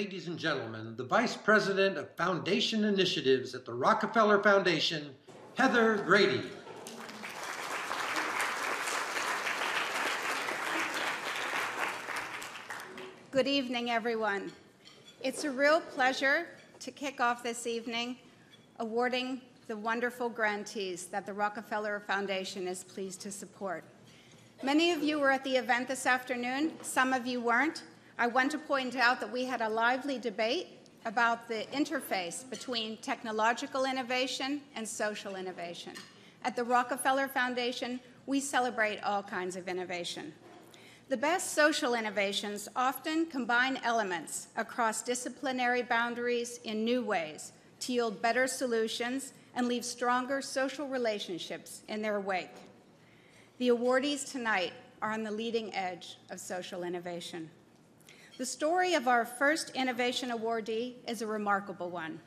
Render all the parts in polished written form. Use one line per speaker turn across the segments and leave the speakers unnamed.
ladies and gentlemen, the Vice President of Foundation Initiatives at the Rockefeller Foundation, Heather Grady.
Good evening, everyone. It's a real pleasure to kick off this evening awarding the wonderful grantees that the Rockefeller Foundation is pleased to support. Many of you were at the event this afternoon. Some of you weren't. I want to point out that we had a lively debate about the interface between technological innovation and social innovation. At the Rockefeller Foundation, we celebrate all kinds of innovation. The best social innovations often combine elements across disciplinary boundaries in new ways to yield better solutions and leave stronger social relationships in their wake. The awardees tonight are on the leading edge of social innovation. The story of our first innovation awardee is a remarkable one.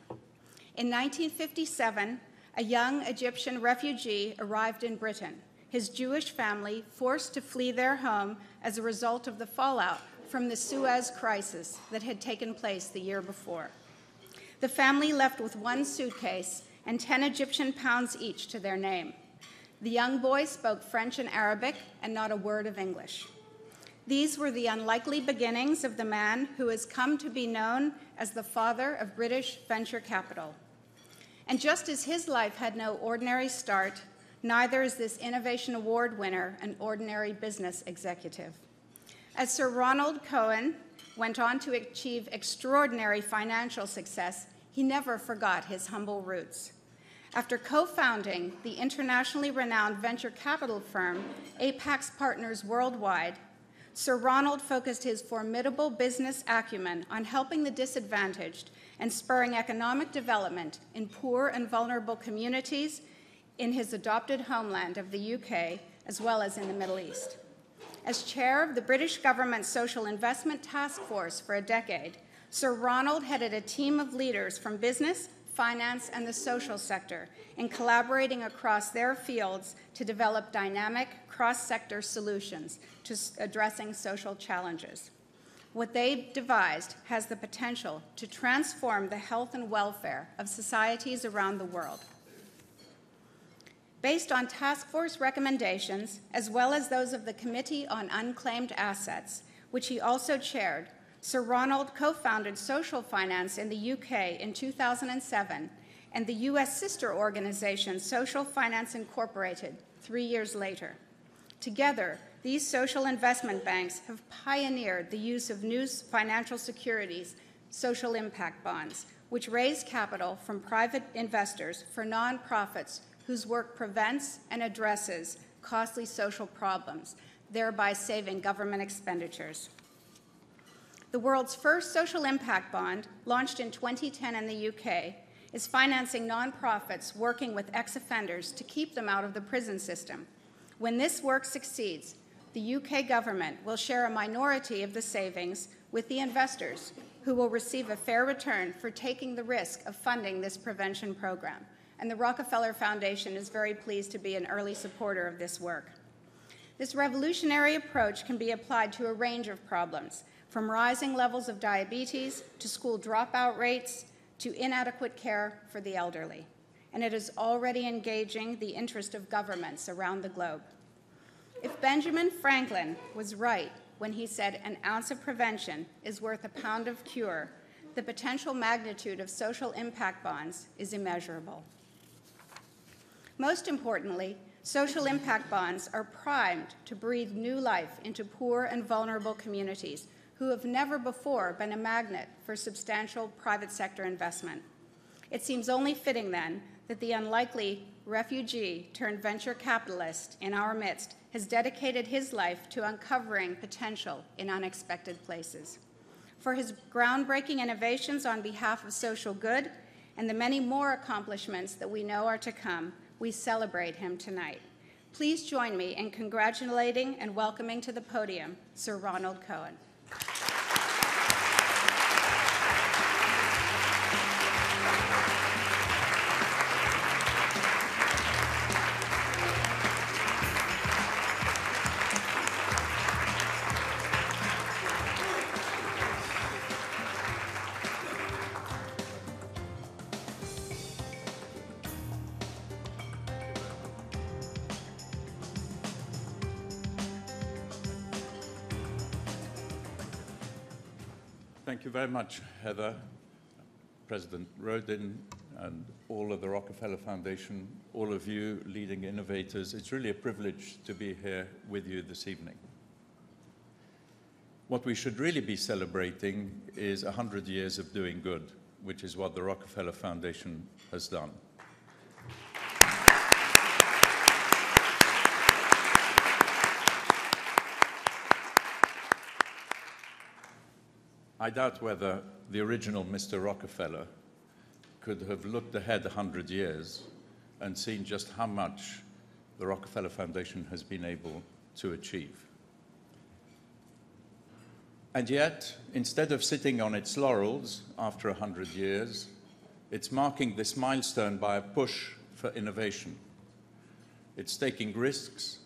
In 1957, a young Egyptian refugee arrived in Britain, his Jewish family forced to flee their home as a result of the fallout from the Suez Crisis that had taken place the year before. The family left with one suitcase and 10 Egyptian pounds each to their name. The young boy spoke French and Arabic and not a word of English. These were the unlikely beginnings of the man who has come to be known as the father of British venture capital. And just as his life had no ordinary start, neither is this Innovation Award winner an ordinary business executive. As Sir Ronald Cohen went on to achieve extraordinary financial success, he never forgot his humble roots. After co-founding the internationally renowned venture capital firm, Apex Partners Worldwide, Sir Ronald focused his formidable business acumen on helping the disadvantaged and spurring economic development in poor and vulnerable communities in his adopted homeland of the UK, as well as in the Middle East. As chair of the British government's Social Investment Task Force for a decade, Sir Ronald headed a team of leaders from business, finance, and the social sector in collaborating across their fields to develop dynamic cross-sector solutions to addressing social challenges. What they devised has the potential to transform the health and welfare of societies around the world. Based on task force recommendations, as well as those of the Committee on Unclaimed Assets, which he also chaired, Sir Ronald co-founded Social Finance in the UK in 2007 and the US sister organization Social Finance Incorporated 3 years later. Together, these social investment banks have pioneered the use of new financial securities, social impact bonds, which raise capital from private investors for nonprofits whose work prevents and addresses costly social problems, thereby saving government expenditures. The world's first social impact bond, launched in 2010 in the UK, is financing nonprofits working with ex-offenders to keep them out of the prison system. When this work succeeds, the UK government will share a minority of the savings with the investors, who will receive a fair return for taking the risk of funding this prevention program. And the Rockefeller Foundation is very pleased to be an early supporter of this work. This revolutionary approach can be applied to a range of problems, from rising levels of diabetes to school dropout rates to inadequate care for the elderly. And it is already engaging the interest of governments around the globe. If Benjamin Franklin was right when he said an ounce of prevention is worth a pound of cure, the potential magnitude of social impact bonds is immeasurable. Most importantly, social impact bonds are primed to breathe new life into poor and vulnerable communities who have never before been a magnet for substantial private sector investment. It seems only fitting, then, that the unlikely refugee turned venture capitalist in our midst has dedicated his life to uncovering potential in unexpected places. For his groundbreaking innovations on behalf of social good and the many more accomplishments that we know are to come, we celebrate him tonight. Please join me in congratulating and welcoming to the podium Sir Ronald Cohen.
thank you very much, Heather, President Rodin, and all of the Rockefeller Foundation, all of you leading innovators. It's really a privilege to be here with you this evening. What we should really be celebrating is 100 years of doing good, which is what the Rockefeller Foundation has done. I doubt whether the original Mr. Rockefeller could have looked ahead 100 years and seen just how much the Rockefeller Foundation has been able to achieve. And yet, instead of sitting on its laurels after 100 years, it's marking this milestone by a push for innovation. It's taking risks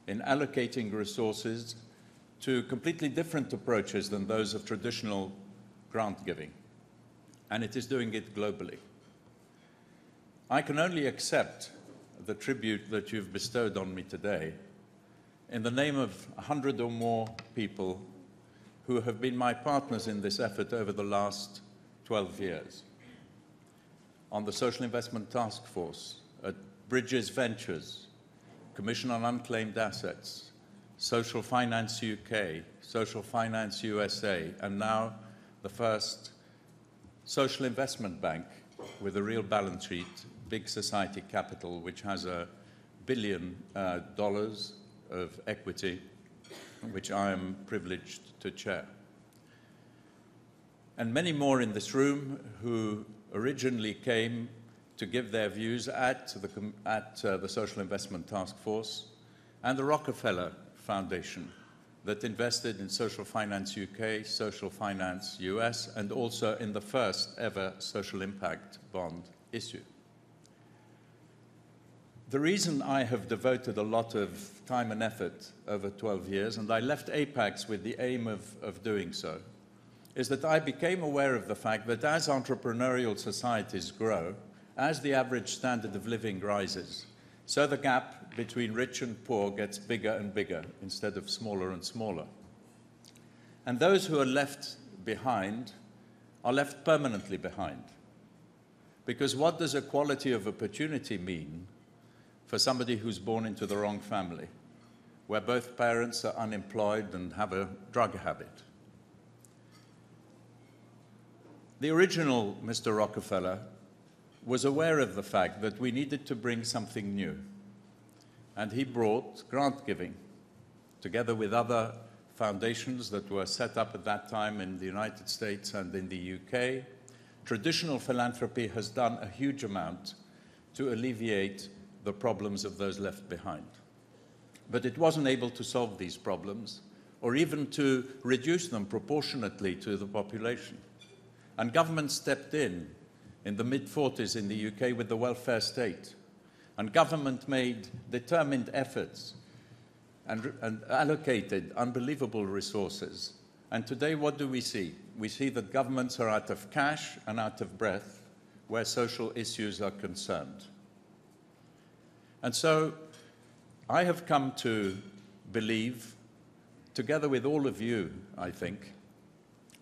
in allocating resources to completely different approaches than those of traditional grant giving. And it is doing it globally. I can only accept the tribute that you've bestowed on me today in the name of 100 or more people who have been my partners in this effort over the last 12 years. On the Social Investment Task Force, at Bridges Ventures, Commission on Unclaimed Assets, Social Finance UK, Social Finance USA, and now the first social investment bank with a real balance sheet, Big Society Capital, which has $1 billion of equity, which I am privileged to chair. And many more in this room who originally came to give their views at the Social Investment Task Force and the Rockefeller Foundation that invested in Social Finance UK, Social Finance US, and also in the first ever social impact bond issue. The reason I have devoted a lot of time and effort over 12 years, and I left APACS with the aim of doing so, is that I became aware of the fact that as entrepreneurial societies grow, as the average standard of living rises, so the gap between rich and poor gets bigger and bigger instead of smaller and smaller. And those who are left behind are left permanently behind. Because what does equality of opportunity mean for somebody who's born into the wrong family, where both parents are unemployed and have a drug habit? The original Mr. Rockefeller was aware of the fact that we needed to bring something new. And he brought grant giving, together with other foundations that were set up at that time in the United States and in the UK. Traditional philanthropy has done a huge amount to alleviate the problems of those left behind. But it wasn't able to solve these problems, or even to reduce them proportionately to the population. And government stepped in the mid-40s in the UK with the welfare state. And government made determined efforts and allocated unbelievable resources. And today, what do we see? We see that governments are out of cash and out of breath where social issues are concerned. And so I have come to believe, together with all of you, I think,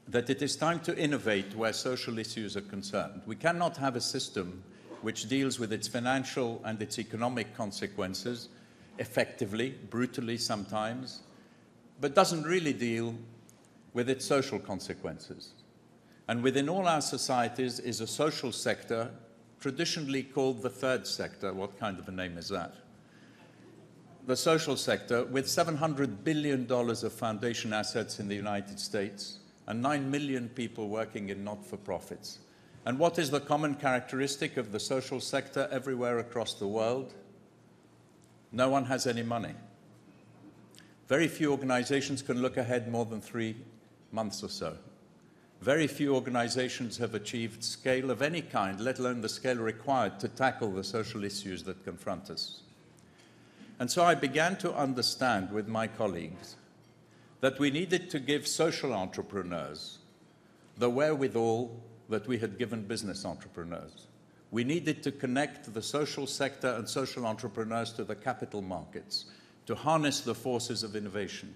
that it is time to innovate where social issues are concerned. We cannot have a system which deals with its financial and its economic consequences effectively, brutally sometimes, but doesn't really deal with its social consequences. And within all our societies is a social sector traditionally called the third sector. What kind of a name is that? The social sector, with $700 billion of foundation assets in the United States and 9 million people working in not-for-profits. And what is the common characteristic of the social sector everywhere across the world? No one has any money. Very few organizations can look ahead more than 3 months or so. Very few organizations have achieved scale of any kind, let alone the scale required to tackle the social issues that confront us. And so I began to understand with my colleagues that we needed to give social entrepreneurs the wherewithal that we had given business entrepreneurs. We needed to connect the social sector and social entrepreneurs to the capital markets, to harness the forces of innovation.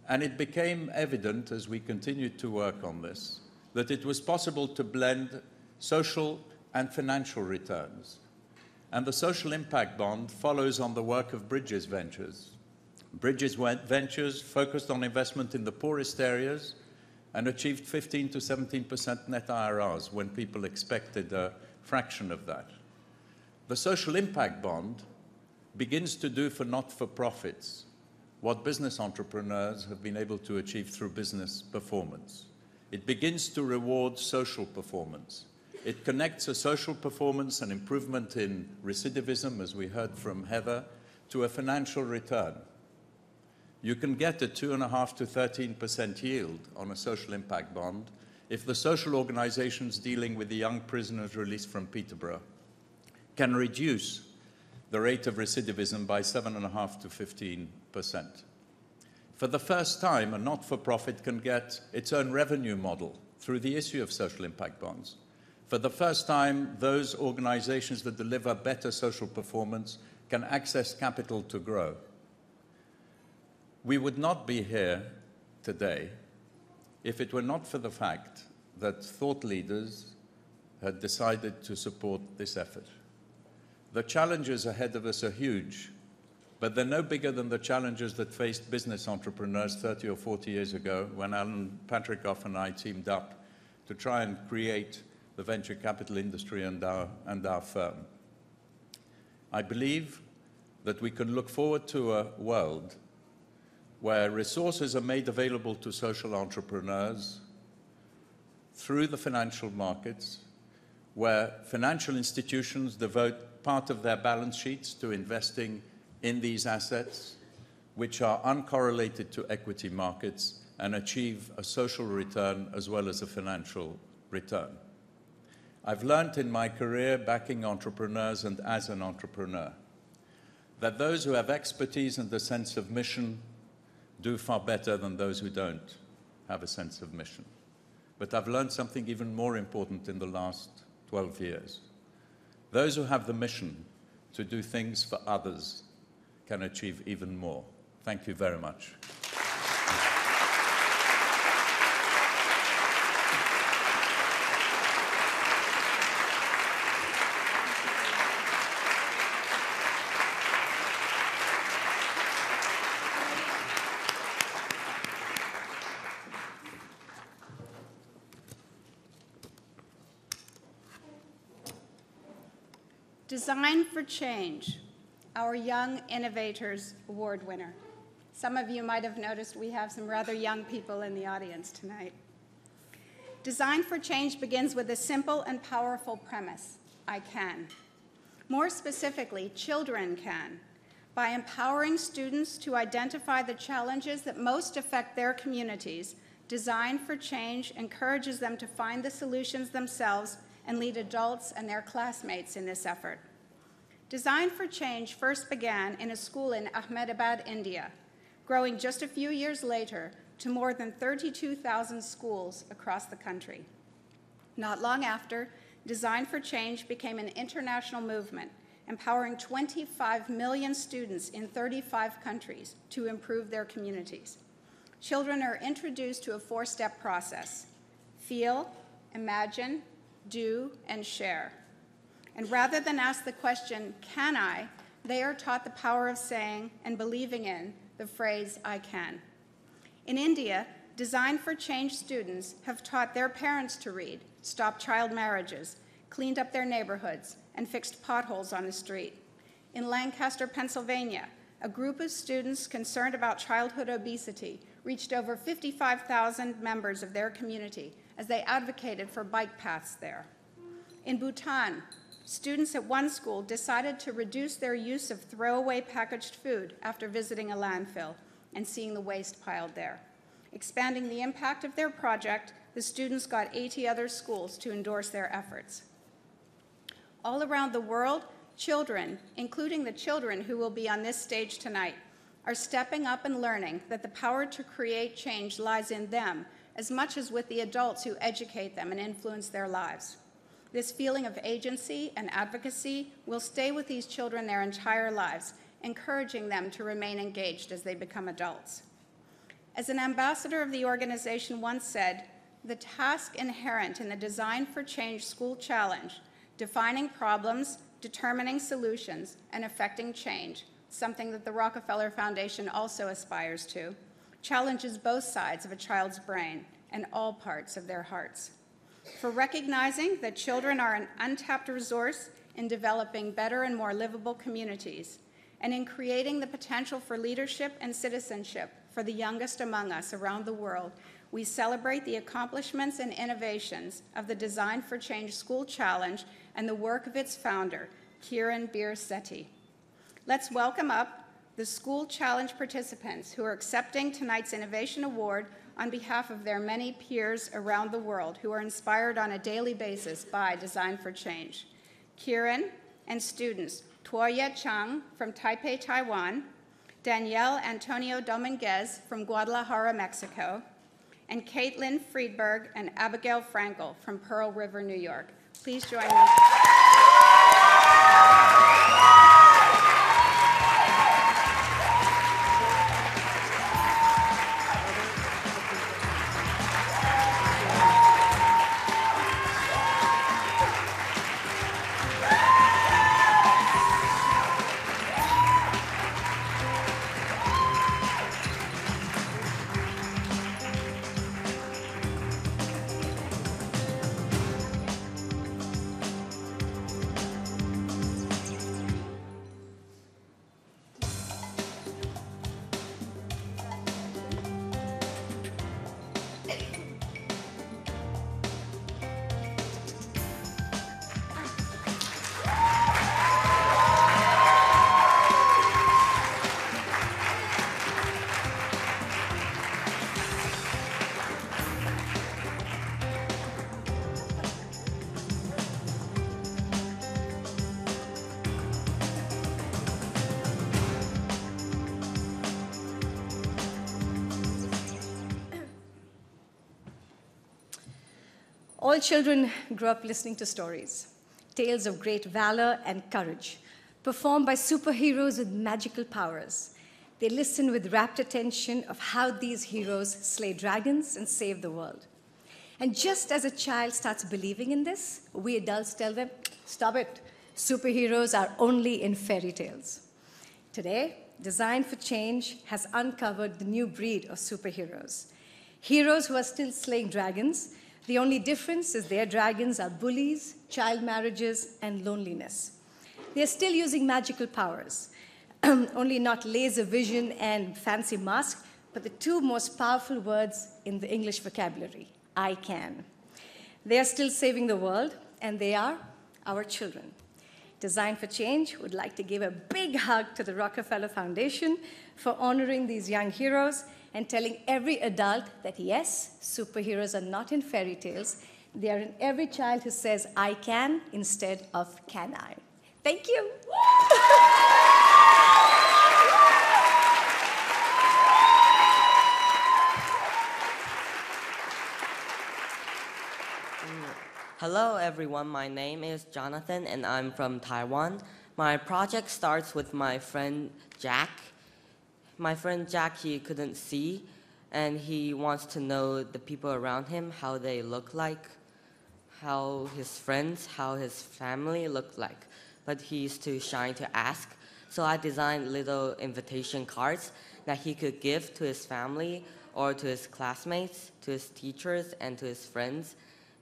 And it became evident as we continued to work on this that it was possible to blend social and financial returns. And the social impact bond follows on the work of Bridges Ventures. Bridges Ventures focused on investment in the poorest areas and achieved 15 to 17% net IRRs when people expected a fraction of that. The social impact bond begins to do for not-for-profits what business entrepreneurs have been able to achieve through business performance. It begins to reward social performance. It connects a social performance and improvement in recidivism, as we heard from Heather, to a financial return. You can get a 2.5% to 13% yield on a social impact bond if the social organizations dealing with the young prisoners released from Peterborough can reduce the rate of recidivism by 7.5% to 15%. For the first time, a not-for-profit can get its own revenue model through the issue of social impact bonds. For the first time, those organizations that deliver better social performance can access capital to grow. We would not be here today if it were not for the fact that thought leaders had decided to support this effort. The challenges ahead of us are huge, but they're no bigger than the challenges that faced business entrepreneurs 30 or 40 years ago when Alan Patrikoff and I teamed up to try and create the venture capital industry and our firm. I believe that we can look forward to a world where resources are made available to social entrepreneurs through the financial markets, where financial institutions devote part of their balance sheets to investing in these assets, which are uncorrelated to equity markets and achieve a social return as well as a financial return. I've learned in my career backing entrepreneurs and as an entrepreneur that those who have expertise and a sense of mission do far better than those who don't have a sense of mission. But I've learned something even more important in the last 12 years. Those who have the mission to do things for others can achieve even more. Thank you very much.
Design for Change, our Young Innovators Award winner. Some of you might have noticed we have some rather young people in the audience tonight. Design for Change begins with a simple and powerful premise: I can. More specifically, children can. By empowering students to identify the challenges that most affect their communities, Design for Change encourages them to find the solutions themselves and lead adults and their classmates in this effort. Design for Change first began in a school in Ahmedabad, India, growing just a few years later to more than 32,000 schools across the country. Not long after, Design for Change became an international movement, empowering 25 million students in 35 countries to improve their communities. Children are introduced to a four-step process: feel, imagine, do, and share. And rather than ask the question, can I, they are taught the power of saying and believing in the phrase, I can. In India, Design for Change students have taught their parents to read, stopped child marriages, cleaned up their neighborhoods, and fixed potholes on the street. In Lancaster, Pennsylvania, a group of students concerned about childhood obesity reached over 55,000 members of their community as they advocated for bike paths there. In Bhutan, students at one school decided to reduce their use of throwaway packaged food after visiting a landfill and seeing the waste piled there. Expanding the impact of their project, the students got 80 other schools to endorse their efforts. All around the world, children, including the children who will be on this stage tonight, are stepping up and learning that the power to create change lies in them as much as with the adults who educate them and influence their lives. This feeling of agency and advocacy will stay with these children their entire lives, encouraging them to remain engaged as they become adults. As an ambassador of the organization once said, the task inherent in the Design for Change School Challenge, defining problems, determining solutions, and effecting change, something that the Rockefeller Foundation also aspires to, challenges both sides of a child's brain and all parts of their hearts. For recognizing that children are an untapped resource in developing better and more livable communities, and in creating the potential for leadership and citizenship for the youngest among us around the world, we celebrate the accomplishments and innovations of the Design for Change School Challenge and the work of its founder, Kiran Bir-Sethi. Let's welcome up the School Challenge participants who are accepting tonight's Innovation Award on behalf of their many peers around the world who are inspired on a daily basis by Design for Change. Kiran and students Tuoya Chang from Taipei, Taiwan, Danielle Antonio Dominguez from Guadalajara, Mexico, and Caitlin Friedberg and Abigail Frankel from Pearl River, New York. Please join me.
All children grow up listening to stories, tales of great valor and courage, performed by superheroes with magical powers. They listen with rapt attention of how these heroes slay dragons and save the world. And just as a child starts believing in this, we adults tell them, stop it, superheroes are only in fairy tales. Today, Design for Change has uncovered the new breed of superheroes. Heroes who are still slaying dragons. The only difference is their dragons are bullies, child marriages, and loneliness. They're still using magical powers, only not laser vision and fancy masks, but the two most powerful words in the English vocabulary, I can. They are still saving the world, and they are our children. Design for Change would like to give a big hug to the Rockefeller Foundation for honoring these young heroes and telling every adult that, yes, superheroes are not in fairy tales. They are in every child who says, I can, instead of can I. Thank you.
Hello, everyone. My name is Jonathan, and I'm from Taiwan. My project starts with my friend Jack. My friend Jack, he couldn't see, and he wants to know the people around him, how they look like, how his friends, how his family look like. But he's too shy to ask, so I designed little invitation cards that he could give to his family or to his classmates, to his teachers, and to his friends,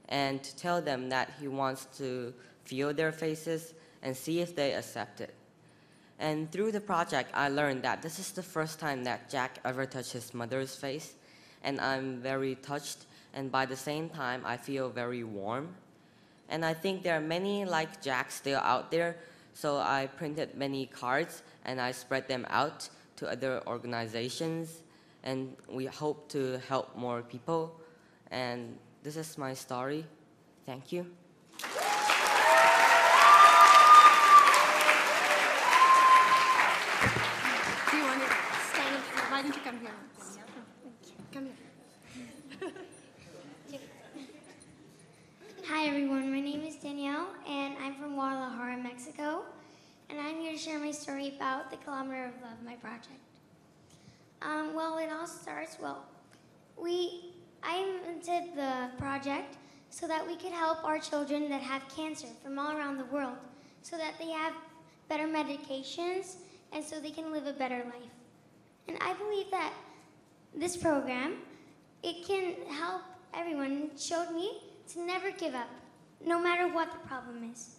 and to tell them that he wants to feel their faces and see if they accept it. And through the project, I learned that this is the first time that Jack ever touched his mother's face, and I'm very touched, and by the same time, I feel very warm. And I think there are many like Jack still out there, so I printed many cards, and I spread them out to other organizations, and we hope to help more people. And this is my story. Thank you.
Why don't you come here? Come here.
Hi everyone, my name is Danielle and I'm from Guadalajara, Mexico, and I'm here to share my story about the Kilometer of Love, my project. Well, it all starts, I invented the project so that we could help our children that have cancer from all around the world, so that they have better medications and so they can live a better life. And I believe that this program, it can help everyone. It showed me to never give up, no matter what the problem is,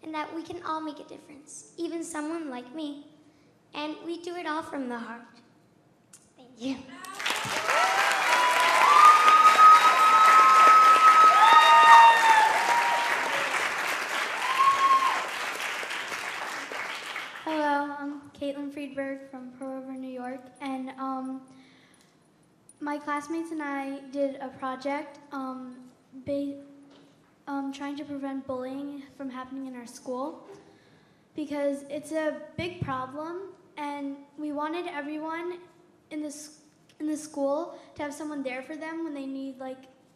and that we can all make a difference, even someone like me. And we do it all from the heart. Thank you.
Hello, I'm Caitlin Friedberg from Pearl River, New York, and my classmates and I did a project trying to prevent bullying from happening in our school, because it's a big problem, and we wanted everyone in the school to have someone there for them when they need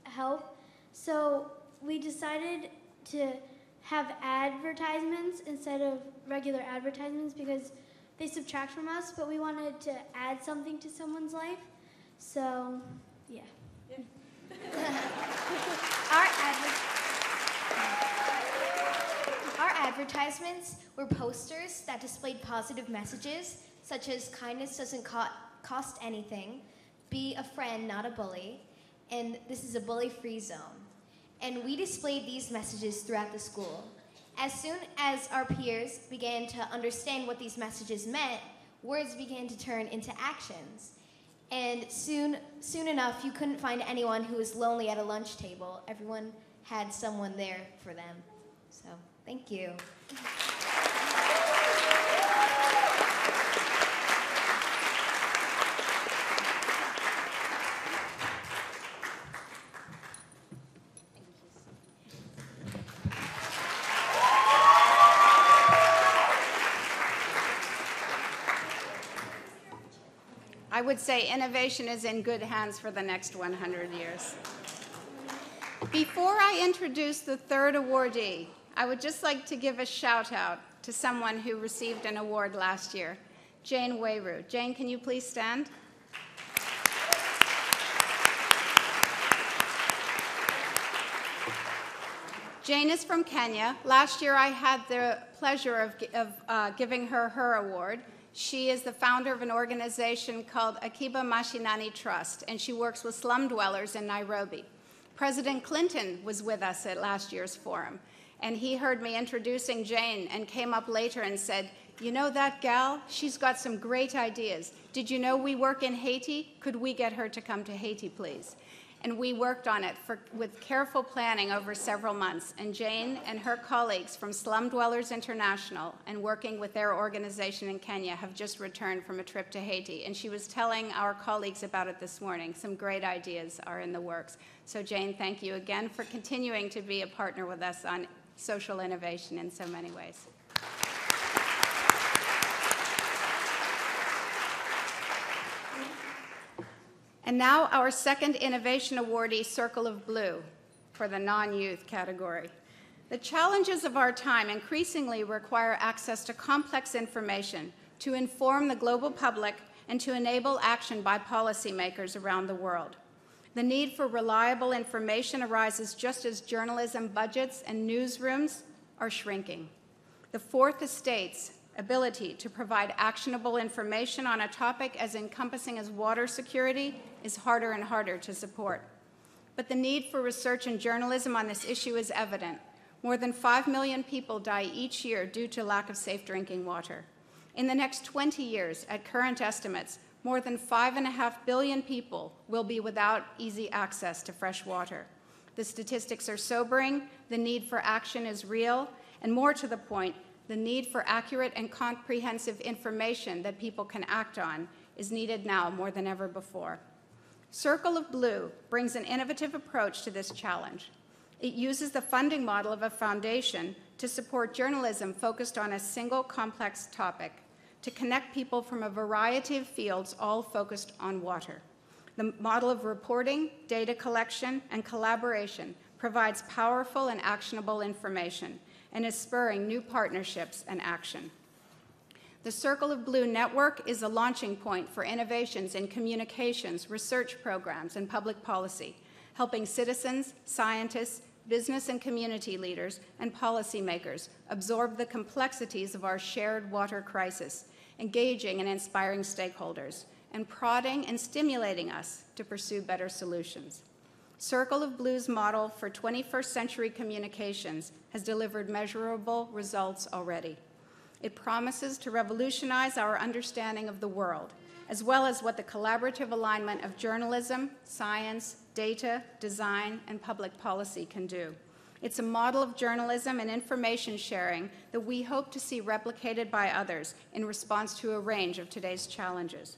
help. So we decided to have advertisements instead of regular advertisements because they subtract from us, but we wanted to add something to someone's life. So, yeah.
Our advertisements were posters that displayed positive messages, such as kindness doesn't cost anything, be a friend, not a bully, and this is a bully-free zone. And we displayed these messages throughout the school. As soon as our peers began to understand what these messages meant, words began to turn into actions. And soon enough, you couldn't find anyone who was lonely at a lunch table. Everyone had someone there for them. So, thank you.
I would say innovation is in good hands for the next 100 years. Before I introduce the third awardee, I would just like to give a shout out to someone who received an award last year, Jane Wayru. Jane, can you please stand? Jane is from Kenya. Last year I had the pleasure of giving her award. She is the founder of an organization called Akiba Mashinani Trust, and she works with slum dwellers in Nairobi. President Clinton was with us at last year's forum, and he heard me introducing Jane and came up later and said, "You know that gal? She's got some great ideas. Did you know we work in Haiti? Could we get her to come to Haiti, please?" And we worked on it with careful planning over several months. And Jane and her colleagues from Slum Dwellers International and working with their organization in Kenya have just returned from a trip to Haiti. And she was telling our colleagues about it this morning. Some great ideas are in the works. So Jane, thank you again for continuing to be a partner with us on social innovation in so many ways. And now our second innovation awardee, Circle of Blue, for the non-youth category. The challenges of our time increasingly require access to complex information to inform the global public and to enable action by policymakers around the world. The need for reliable information arises just as journalism budgets and newsrooms are shrinking. The Fourth Estate's ability to provide actionable information on a topic as encompassing as water security is harder and harder to support. But the need for research and journalism on this issue is evident. More than 5 million people die each year due to lack of safe drinking water. In the next 20 years, at current estimates, more than 5.5 billion people will be without easy access to fresh water. The statistics are sobering, the need for action is real, and more to the point, the need for accurate and comprehensive information that people can act on is needed now more than ever before. Circle of Blue brings an innovative approach to this challenge. It uses the funding model of a foundation to support journalism focused on a single complex topic, to connect people from a variety of fields all focused on water. The model of reporting, data collection, and collaboration provides powerful and actionable information and is spurring new partnerships and action. The Circle of Blue Network is a launching point for innovations in communications, research programs, and public policy, helping citizens, scientists, business and community leaders, and policymakers absorb the complexities of our shared water crisis, engaging and inspiring stakeholders, and prodding and stimulating us to pursue better solutions. Circle of Blue's model for 21st century communications has delivered measurable results already. It promises to revolutionize our understanding of the world, as well as what the collaborative alignment of journalism, science, data, design, and public policy can do. It's a model of journalism and information sharing that we hope to see replicated by others in response to a range of today's challenges.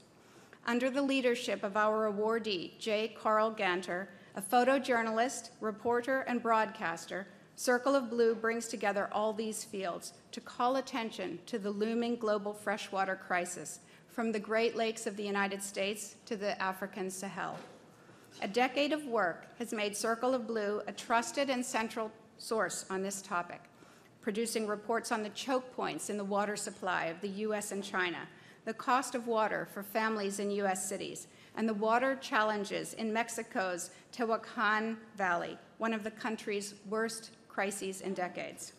Under the leadership of our awardee, J. Carl Ganter, a photojournalist, reporter, and broadcaster, Circle of Blue brings together all these fields to call attention to the looming global freshwater crisis, from the Great Lakes of the United States to the African Sahel. A decade of work has made Circle of Blue a trusted and central source on this topic, producing reports on the choke points in the water supply of the U.S. and China, the cost of water for families in U.S. cities, and the water challenges in Mexico's Tehuacan Valley, one of the country's worst crises in decades.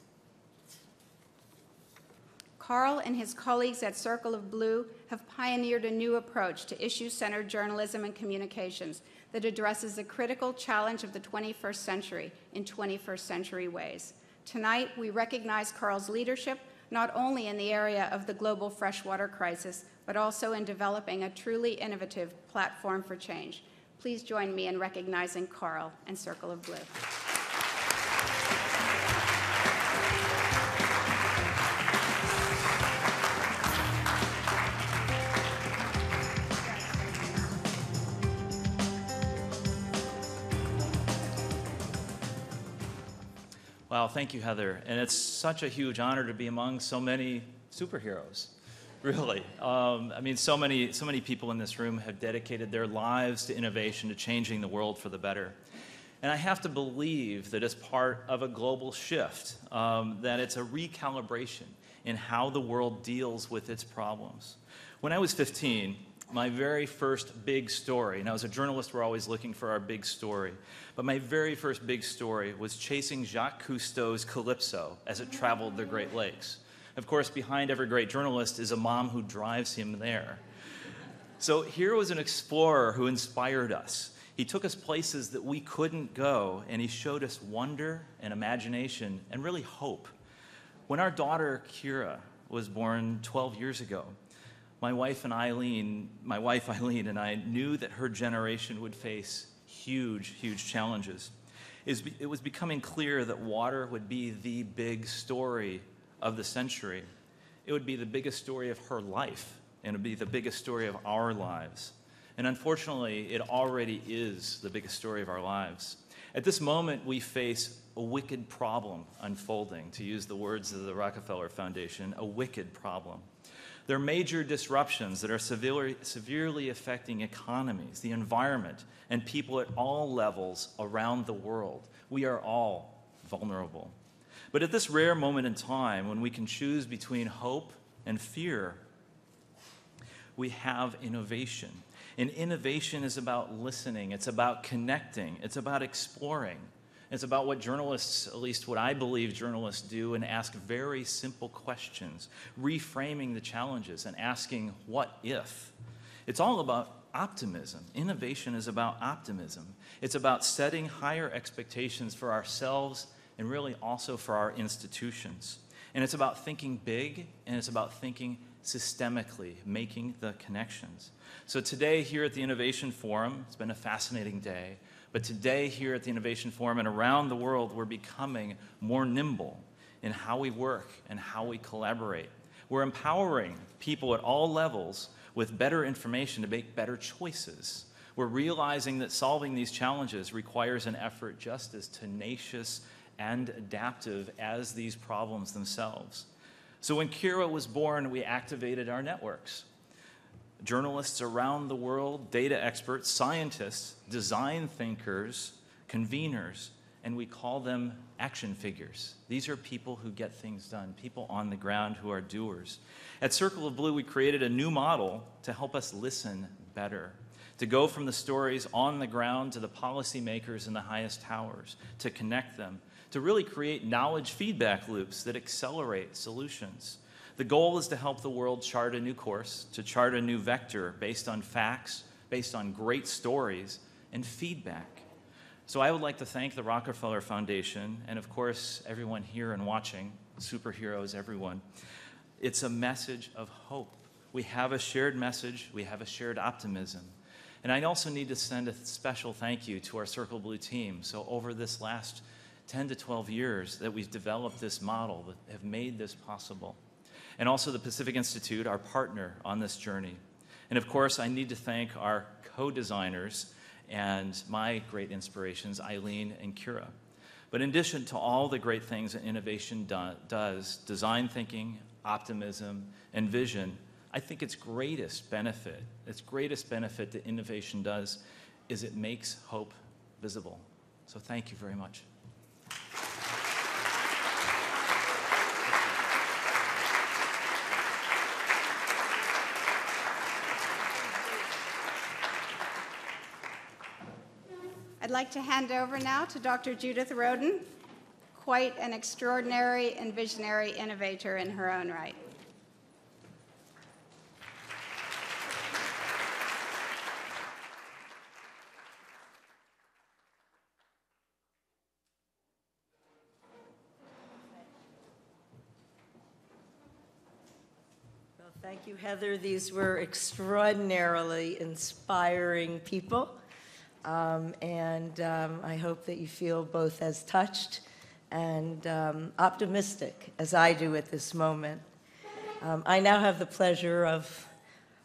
Carl and his colleagues at Circle of Blue have pioneered a new approach to issue-centered journalism and communications that addresses the critical challenge of the 21st century in 21st century ways. Tonight, we recognize Carl's leadership not only in the area of the global freshwater crisis, but also in developing a truly innovative platform for change. Please join me in recognizing Carl and Circle of Blue.
Wow, thank you, Heather. And it's such a huge honor to be among so many superheroes, really. I mean, so many people in this room have dedicated their lives to innovation, to changing the world for the better. And I have to believe that as part of a global shift, that it's a recalibration in how the world deals with its problems. When I was 15, my very first big story, and as a journalist, we're always looking for our big story, but my very first big story was chasing Jacques Cousteau's Calypso as it traveled the Great Lakes. Of course, behind every great journalist is a mom who drives him there. So here was an explorer who inspired us. He took us places that we couldn't go, and he showed us wonder and imagination and really hope. When our daughter, Kira, was born 12 years ago, my wife Eileen and I knew that her generation would face huge, huge challenges. It was becoming clear that water would be the big story of the century. It would be the biggest story of her life, and it would be the biggest story of our lives. And unfortunately, it already is the biggest story of our lives. At this moment, we face a wicked problem unfolding, to use the words of the Rockefeller Foundation, a wicked problem. There are major disruptions that are severely affecting economies, the environment, and people at all levels around the world. We are all vulnerable. But at this rare moment in time, when we can choose between hope and fear, we have innovation. And innovation is about listening. It's about connecting. It's about exploring. It's about what journalists, at least what I believe journalists do, and ask very simple questions, reframing the challenges and asking, what if? It's all about optimism. Innovation is about optimism. It's about setting higher expectations for ourselves and really also for our institutions. And it's about thinking big, and it's about thinking systemically, making the connections. So today here at the Innovation Forum, it's been a fascinating day, but today here at the Innovation Forum and around the world, we're becoming more nimble in how we work and how we collaborate. We're empowering people at all levels with better information to make better choices. We're realizing that solving these challenges requires an effort just as tenacious and adaptive as these problems themselves. So when Kira was born, we activated our networks. Journalists around the world, data experts, scientists, design thinkers, conveners, and we call them action figures. These are people who get things done, people on the ground who are doers. At Circle of Blue, we created a new model to help us listen better, to go from the stories on the ground to the policymakers in the highest towers, to connect them, to really create knowledge feedback loops that accelerate solutions. The goal is to help the world chart a new course, to chart a new vector based on facts, based on great stories, and feedback. So I would like to thank the Rockefeller Foundation, and of course, everyone here and watching, superheroes, everyone. It's a message of hope. We have a shared message, we have a shared optimism. And I also need to send a special thank you to our Circle Blue team. So over this last 10 to 12 years that we've developed this model that have made this possible. And also the Pacific Institute, our partner on this journey. And of course, I need to thank our co-designers and my great inspirations, Eileen and Kira. But in addition to all the great things that innovation does, design thinking, optimism, and vision, I think its greatest benefit that innovation does is it makes hope visible. So thank you very much.
I'd like to hand over now to Dr. Judith Roden, quite an extraordinary and visionary innovator in her own right.
Well, thank you, Heather. These were extraordinarily inspiring people. I hope that you feel both as touched and optimistic as I do at this moment. I now have the pleasure of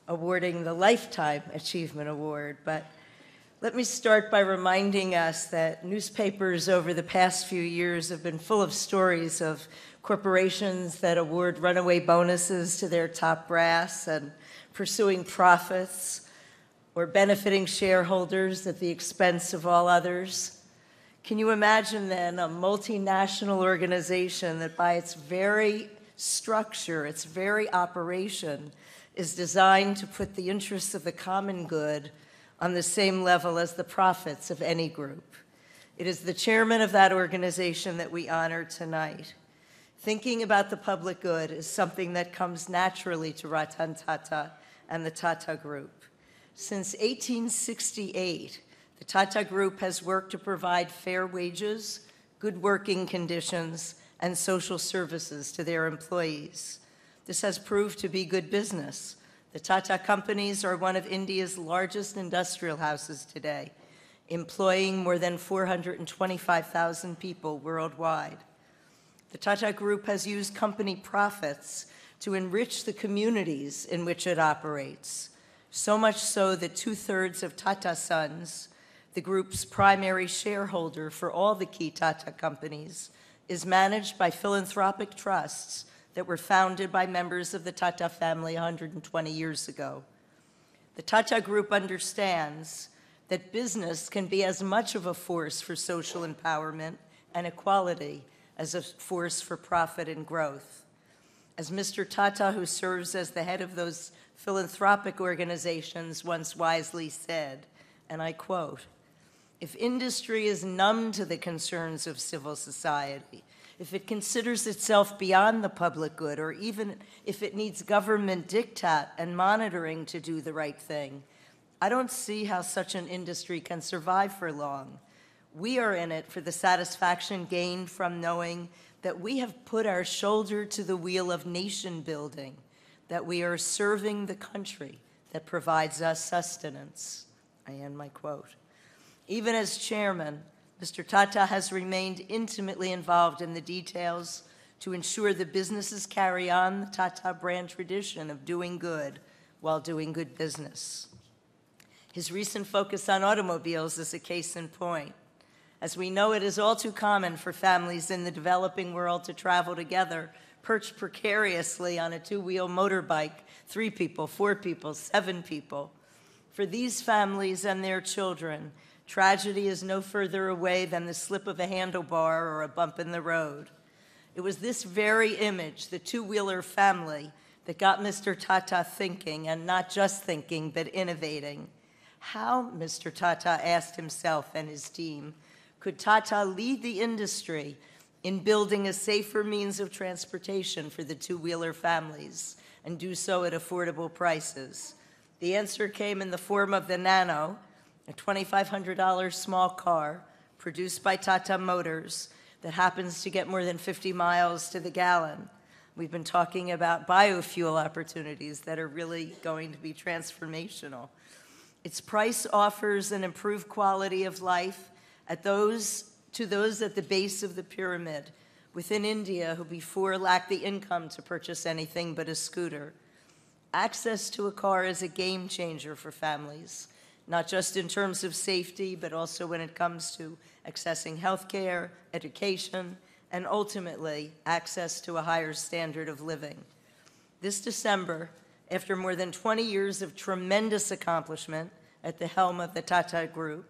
awarding the Lifetime Achievement Award, but let me start by reminding us that newspapers over the past few years have been full of stories of corporations that award runaway bonuses to their top brass and pursuing profits or benefiting shareholders at the expense of all others. Can you imagine then a multinational organization that by its very structure, its very operation, is designed to put the interests of the common good on the same level as the profits of any group? It is the chairman of that organization that we honor tonight. Thinking about the public good is something that comes naturally to Ratan Tata and the Tata Group. Since 1868, the Tata Group has worked to provide fair wages, good working conditions, and social services to their employees. This has proved to be good business. The Tata companies are one of India's largest industrial houses today, employing more than 425,000 people worldwide. The Tata Group has used company profits to enrich the communities in which it operates, so much so that 2/3 of Tata Sons, the group's primary shareholder for all the key Tata companies, is managed by philanthropic trusts that were founded by members of the Tata family 120 years ago. The Tata Group understands that business can be as much of a force for social empowerment and equality as a force for profit and growth. As Mr. Tata, who serves as the head of those philanthropic organizations, once wisely said, and I quote, "If industry is numb to the concerns of civil society, if it considers itself beyond the public good, or even if it needs government diktat and monitoring to do the right thing, I don't see how such an industry can survive for long. We are in it for the satisfaction gained from knowing that we have put our shoulder to the wheel of nation building, that we are serving the country that provides us sustenance." I end my quote. Even as chairman, Mr. Tata has remained intimately involved in the details to ensure the businesses carry on the Tata brand tradition of doing good while doing good business. His recent focus on automobiles is a case in point. As we know, it is all too common for families in the developing world to travel together, perched precariously on a two-wheel motorbike, 3 people, 4 people, 7 people. For these families and their children, Tragedy is no further away than the slip of a handlebar or a bump in the road. It was this very image, the two-wheeler family, that got Mr. Tata thinking, and not just thinking, but innovating. How, Mr. Tata asked himself and his team, could Tata lead the industry in building a safer means of transportation for the two-wheeler families and do so at affordable prices? The answer came in the form of the Nano, a $2,500 small car produced by Tata Motors that happens to get more than 50 miles to the gallon. We've been talking about biofuel opportunities that are really going to be transformational. Its price offers an improved quality of life to those at the base of the pyramid within India who before lacked the income to purchase anything but a scooter. Access to a car is a game changer for families, not just in terms of safety, but also when it comes to accessing health care, education, and ultimately access to a higher standard of living. This December, after more than 20 years of tremendous accomplishment at the helm of the Tata Group,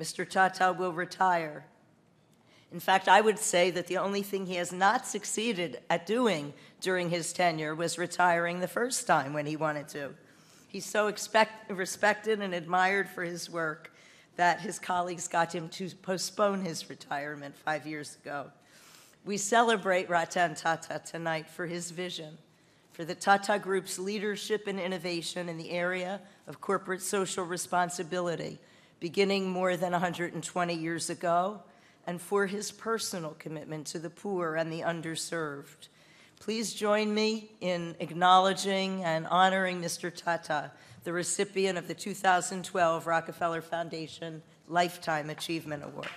Mr. Tata will retire. In fact, I would say that the only thing he has not succeeded at doing during his tenure was retiring the first time when he wanted to. He's so respected and admired for his work that his colleagues got him to postpone his retirement 5 years ago. We celebrate Ratan Tata tonight for his vision, for the Tata Group's leadership and innovation in the area of corporate social responsibility, beginning more than 120 years ago, and for his personal commitment to the poor and the underserved. Please join me in acknowledging and honoring Mr. Tata, the recipient of the 2012 Rockefeller Foundation Lifetime Achievement Award.